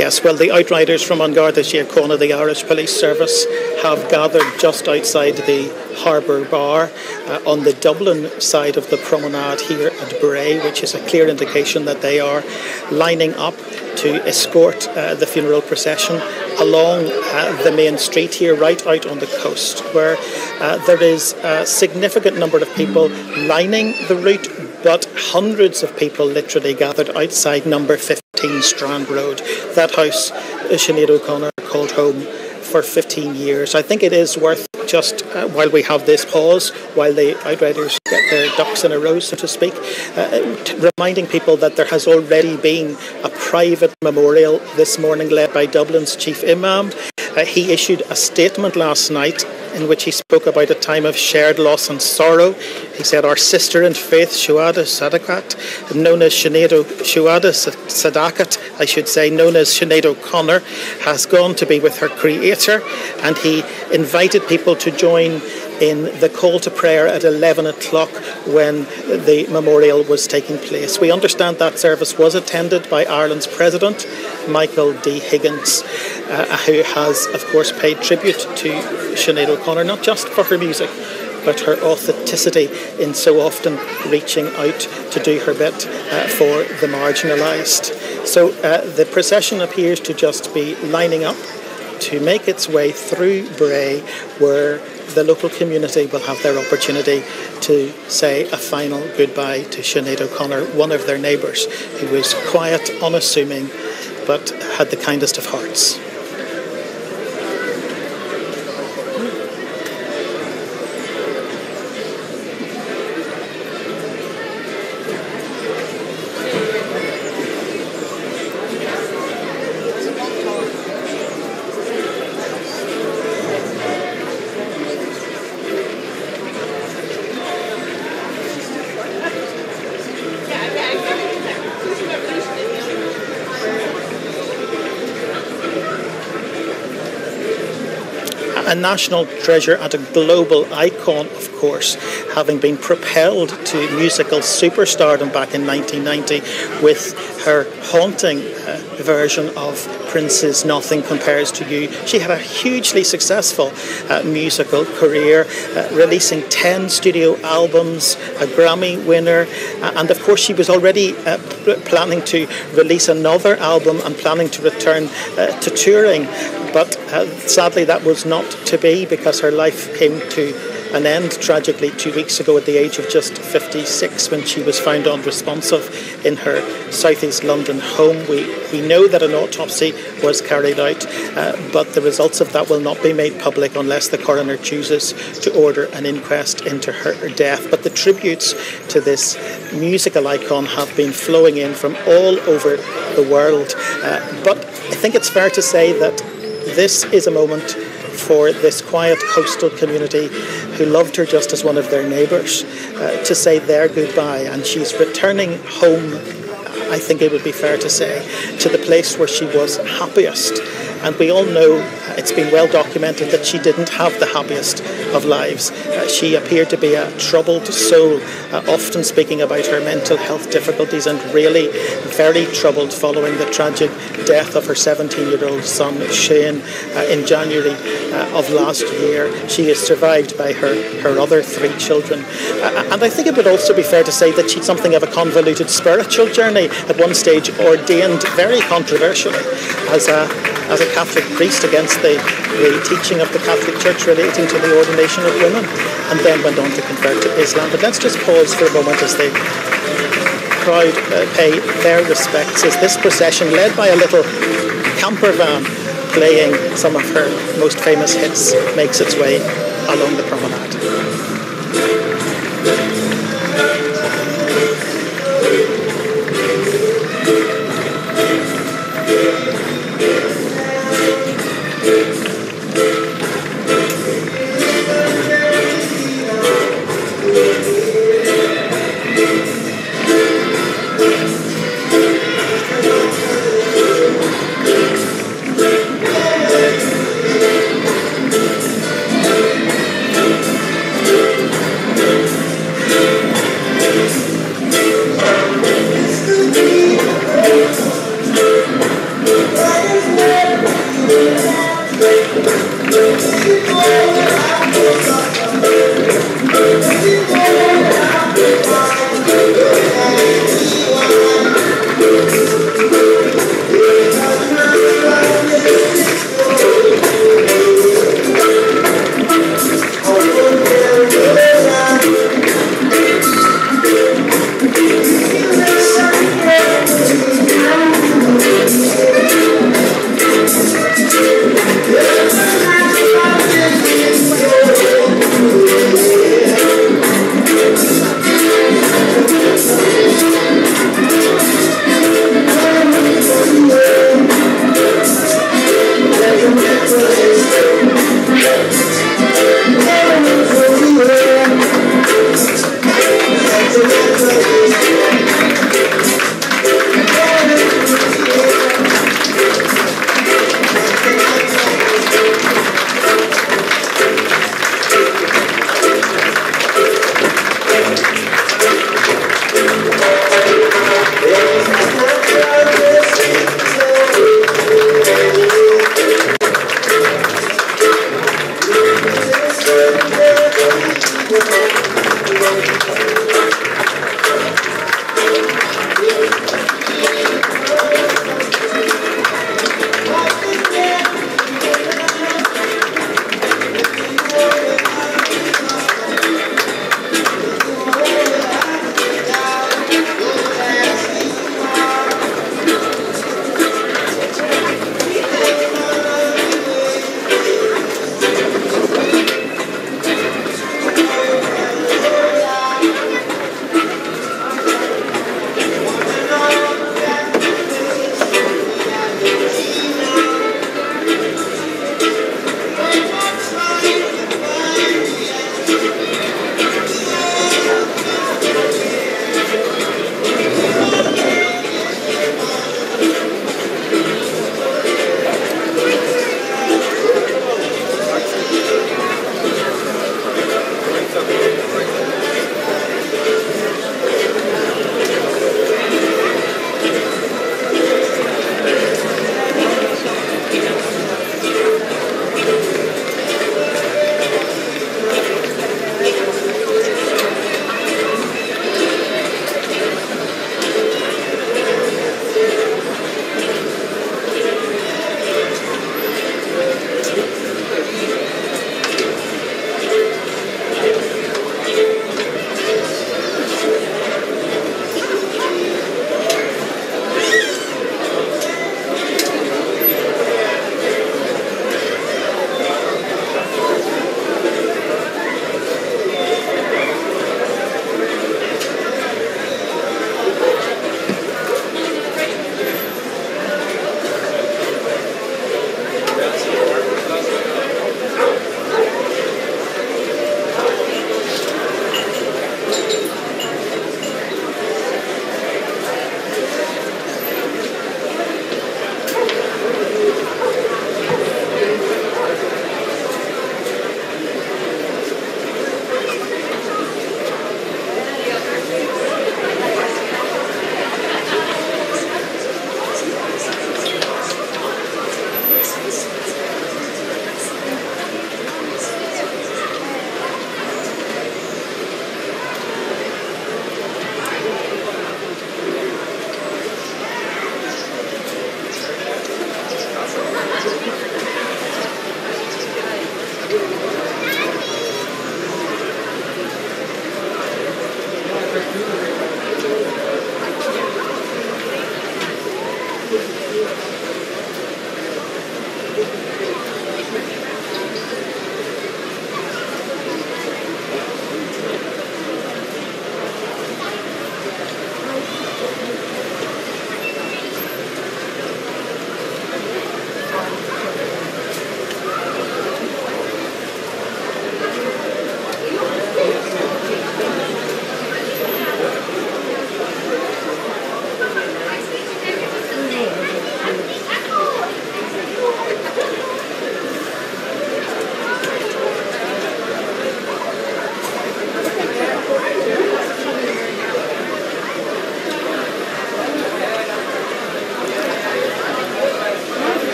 Yes, well, the outriders from An Garda Síochána, the Irish Police Service, have gathered just outside the Harbour Bar on the Dublin side of the promenade here at Bray, which is a clear indication that they are lining up to escort the funeral procession along the main street here, right out on the coast, where there is a significant number of people lining the route, but hundreds of people literally gathered outside number 15 Strand Road, that house Sinead O'Connor called home for 15 years. I think it is worth just, while we have this pause, while the outriders get their ducks in a row, so to speak, reminding people that there has already been a private memorial this morning led by Dublin's chief imam. He issued a statement last night in which he spoke about a time of shared loss and sorrow. He said, "Our sister in faith, Shuhada Sadakat, known as Shuhada Sadakat, I should say, known as Sinead O'Connor, has gone to be with her Creator," and he invited people to join in the call to prayer at 11 o'clock when the memorial was taking place. We understand that service was attended by Ireland's President, Michael D. Higgins, who has, of course, paid tribute to Sinead O'Connor, not just for her music, but her authenticity in so often reaching out to do her bit for the marginalised. So the procession appears to just be lining up to make its way through Bray, where the local community will have their opportunity to say a final goodbye to Sinead O'Connor, one of their neighbours, who was quiet, unassuming, but had the kindest of hearts. A national treasure and a global icon, of course, having been propelled to musical superstardom back in 1990 with her haunting version of Prince's Nothing Compares to You. She had a hugely successful musical career, releasing 10 studio albums, a Grammy winner, and of course she was already planning to release another album and planning to return to touring. But sadly that was not to be, because her life came to an end tragically 2 weeks ago at the age of just 56 when she was found unresponsive in her southeast London home. We know that an autopsy was carried out, but the results of that will not be made public unless the coroner chooses to order an inquest into her death. But the tributes to this musical icon have been flowing in from all over the world. But I think it's fair to say that this is a moment for this quiet coastal community who loved her just as one of their neighbours to say their goodbye. And she's returning home, I think it would be fair to say, to the place where she was happiest. And we all know, it's been well documented, that she didn't have the happiest of lives. She appeared to be a troubled soul, often speaking about her mental health difficulties, and really very troubled following the tragic death of her 17-year-old son, Shane, in January of last year. She is survived by her other 3 children. And I think it would also be fair to say that she'd something of a convoluted spiritual journey, at one stage ordained very controversially as a Catholic priest against the teaching of the Catholic Church relating to the ordination of women, and then went on to convert to Islam. But let's just pause for a moment as the crowd pay their respects as this procession, led by a little camper van playing some of her most famous hits, makes its way along the promenade.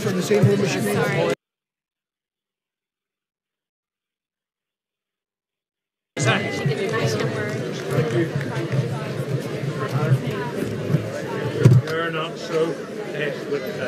From the same home as you. You're not so with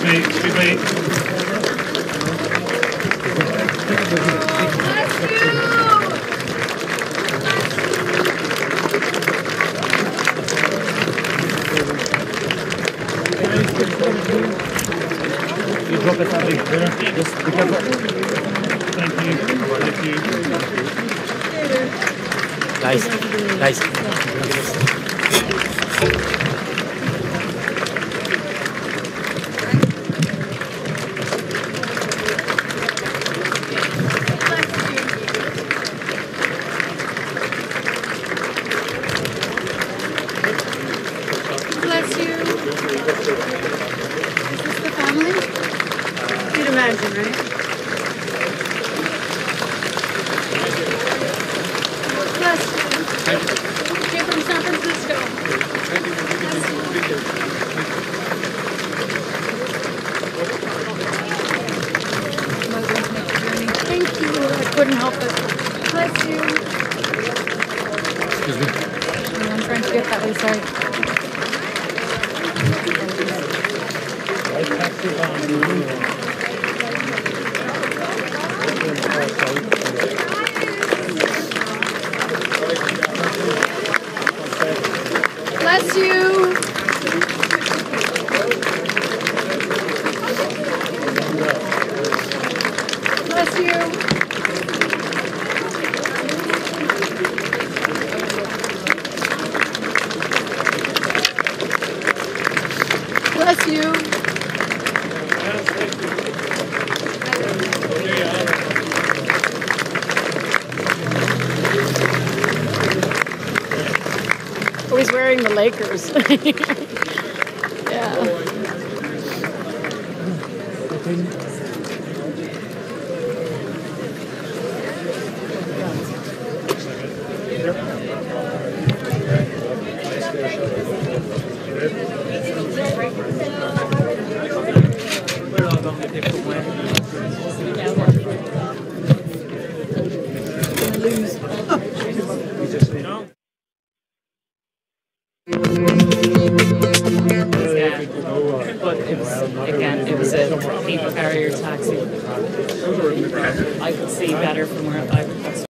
Excuse me. You drop it that big there. Just be careful. Thank you. Thank you. Guys. Couldn't help it. Bless you. Excuse me. I'm trying to get that way, sorry. Bless you. Bless you. Bless you. Oh, he's wearing the Lakers. Yeah. But it was, again, it was a people carrier taxi. I could see better from where I was.